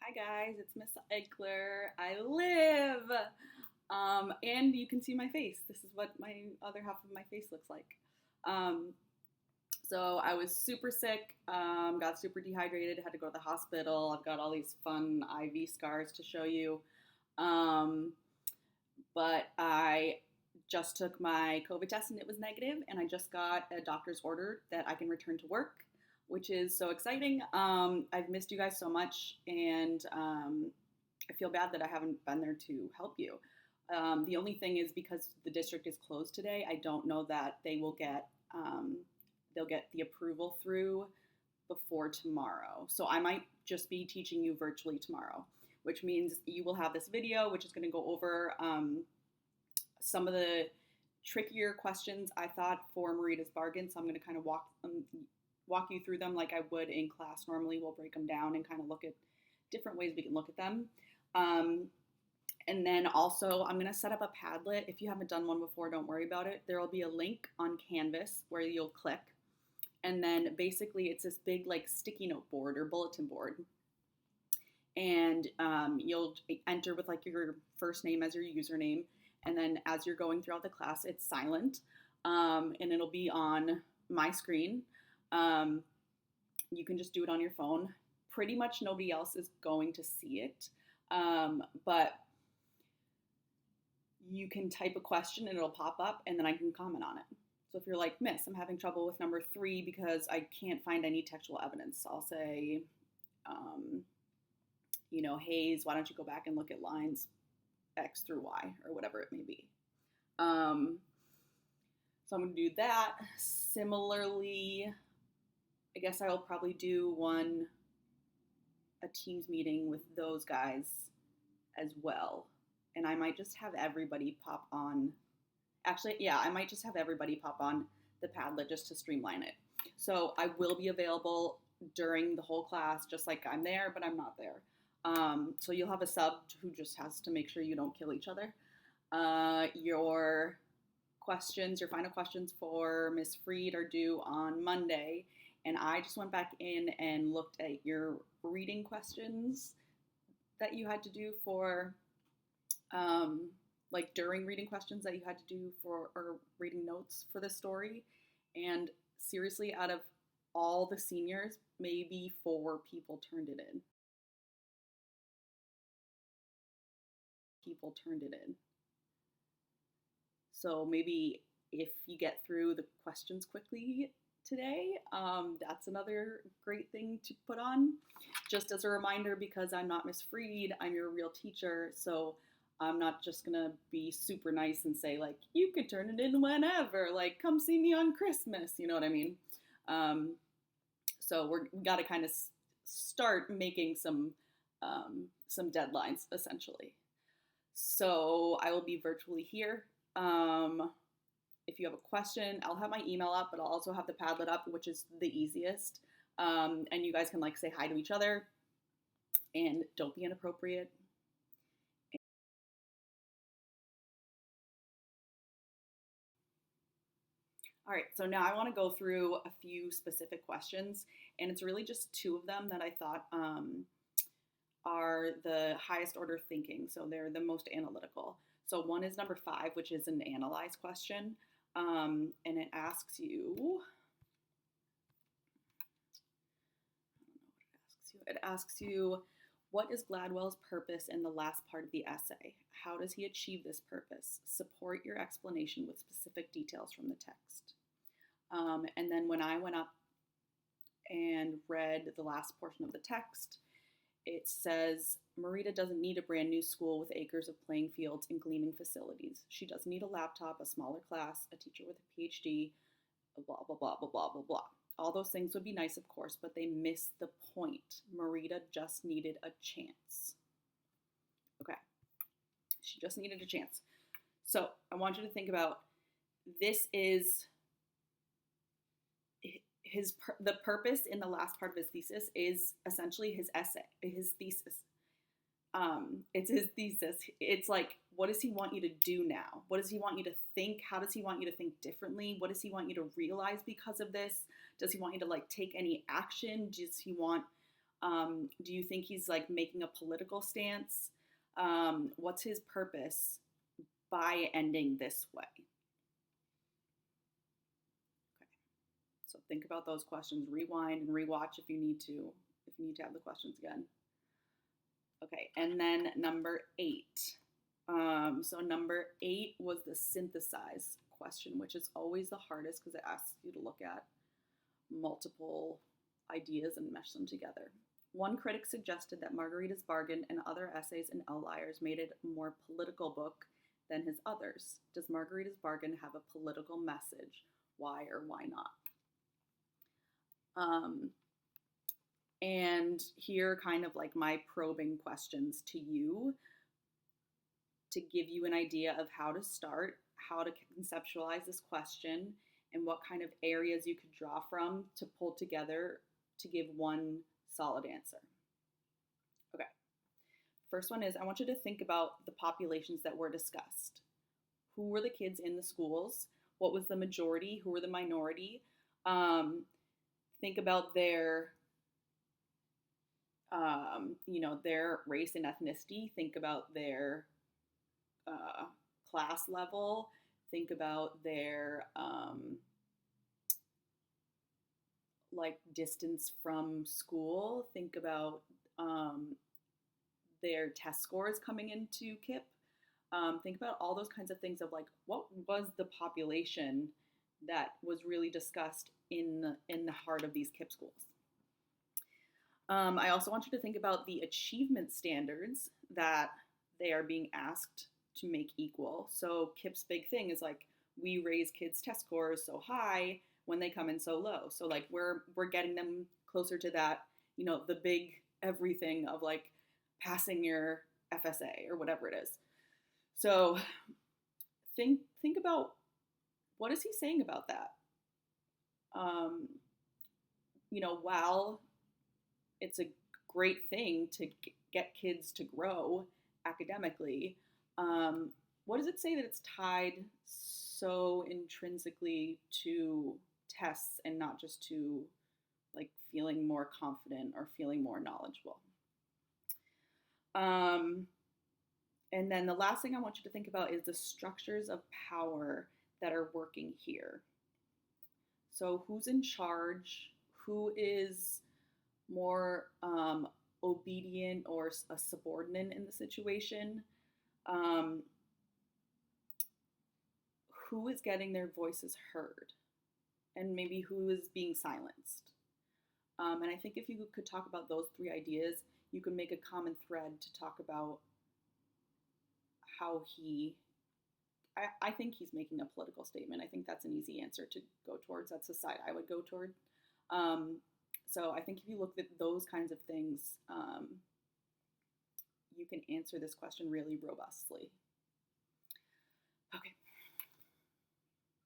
Hi guys, it's Miss Eichler. I live. And you can see my face. This is what my other half of my face looks like. Um, so I was super sick, got super dehydrated, had to go to the hospital. I've got all these fun IV scars to show you. Um, but I just took my COVID test and it was negative, and I just got a doctor's order that I can return to work, which is so exciting. I've missed you guys so much, and I feel bad that I haven't been there to help you. The only thing is because the district is closed today, I don't know that they'll get the approval through before tomorrow. So I might just be teaching you virtually tomorrow, which means you will have this video, which is going to go over some of the trickier questions I thought for Marita's bargain. So I'm going to kind of walk you through them like I would in class. Normally we'll break them down and kind of look at different ways we can look at them. And then also I'm going to set up a Padlet. If you haven't done one before, don't worry about it. There will be a link on Canvas where you'll click. And then basically it's this big like sticky note board or bulletin board. And you'll enter with like your first name as your username. And then as you're going throughout the class, it's silent. And it'll be on my screen. You can just do it on your phone. Pretty much nobody else is going to see it. But you can type a question and it'll pop up and then I can comment on it. So if you're like, Miss, I'm having trouble with number 3 because I can't find any textual evidence. I'll say, Hayes, why don't you go back and look at lines X through Y or whatever it may be. So I'm going to do that. Similarly, I guess I will probably do a Teams meeting with those guys as well. And I might just have everybody pop on. Actually, yeah, I might just have everybody pop on the Padlet just to streamline it. So I will be available during the whole class, just like I'm there, but I'm not there. So you'll have a sub who just has to make sure you don't kill each other. Your final questions for Miss Freed are due on Monday. And I just went back in and looked at your reading questions that you had to do for, during reading questions that you had to do for, or reading notes for this story. And seriously, out of all the seniors, maybe 4 people turned it in. So maybe if you get through the questions quickly today, that's another great thing to put on. Just as a reminder, because I'm not Miss Freed, I'm your real teacher, so I'm not just gonna be super nice and say like, you could turn it in whenever, like come see me on Christmas, you know what I mean? So we gotta kind of start making some deadlines essentially. So I will be virtually here. If you have a question, I'll have my email up, but I'll also have the Padlet up, which is the easiest. And you guys can like say hi to each other and don't be inappropriate. All right, so now I want to go through a few specific questions, and it's really just 2 of them that I thought are the highest order thinking, so they're the most analytical. So one is number 5, which is an analyze question, and it asks you, what is Gladwell's purpose in the last part of the essay? How does he achieve this purpose? Support your explanation with specific details from the text. And then when I went up and read the last portion of the text, it says, Marita doesn't need a brand new school with acres of playing fields and gleaming facilities. She doesn't need a laptop, a smaller class, a teacher with a PhD, blah, blah, blah, blah, blah, blah, blah. All those things would be nice, of course, but they miss the point. Marita just needed a chance. Okay. She just needed a chance. So I want you to think about, this is the purpose in the last part of his thesis is essentially his essay, his thesis. It's his thesis. It's like, what does he want you to do now? What does he want you to think? How does he want you to think differently? What does he want you to realize because of this? Does he want you to like take any action? Does he want Do you think he's like making a political stance? What's his purpose by ending this way? Okay, so think about those questions. Rewind and rewatch if you need to. If you need to have the questions again. Okay, and then number 8. So number 8 was the synthesize question, which is always the hardest because it asks you to look at multiple ideas and mesh them together. One critic suggested that Margarita's Bargain and other essays in Outliers made it a more political book than his others. Does Margarita's Bargain have a political message? Why or why not? And here are kind of like my probing questions to you to give you an idea of how to start, how to conceptualize this question, and what kind of areas you could draw from to pull together to give one solid answer. Okay. First one is I want you to think about the populations that were discussed. Who were the kids in the schools? What was the majority? Who were the minority? Think about their their race and ethnicity. Think about their class level. Think about their distance from school. Think about their test scores coming into KIPP. Think about all those kinds of things of like, what was the population that was really discussed in the heart of these KIPP schools? I also want you to think about the achievement standards that they are being asked to make equal. So KIPP's big thing is like, we raise kids' test scores so high when they come in so low. So like we're getting them closer to that, the big everything of like passing your FSA or whatever it is. So think about, what is he saying about that? While it's a great thing to get kids to grow academically, what does it say that it's tied so intrinsically to tests and not just to like feeling more confident or feeling more knowledgeable? And then the last thing I want you to think about is the structures of power that are working here. So who's in charge? Who is more obedient or a subordinate in the situation? Who is getting their voices heard? And maybe who is being silenced? And I think if you could talk about those 3 ideas, you can make a common thread to talk about how I think he's making a political statement. I think that's an easy answer to go towards. That's the side I would go toward. So I think if you look at those kinds of things, you can answer this question really robustly.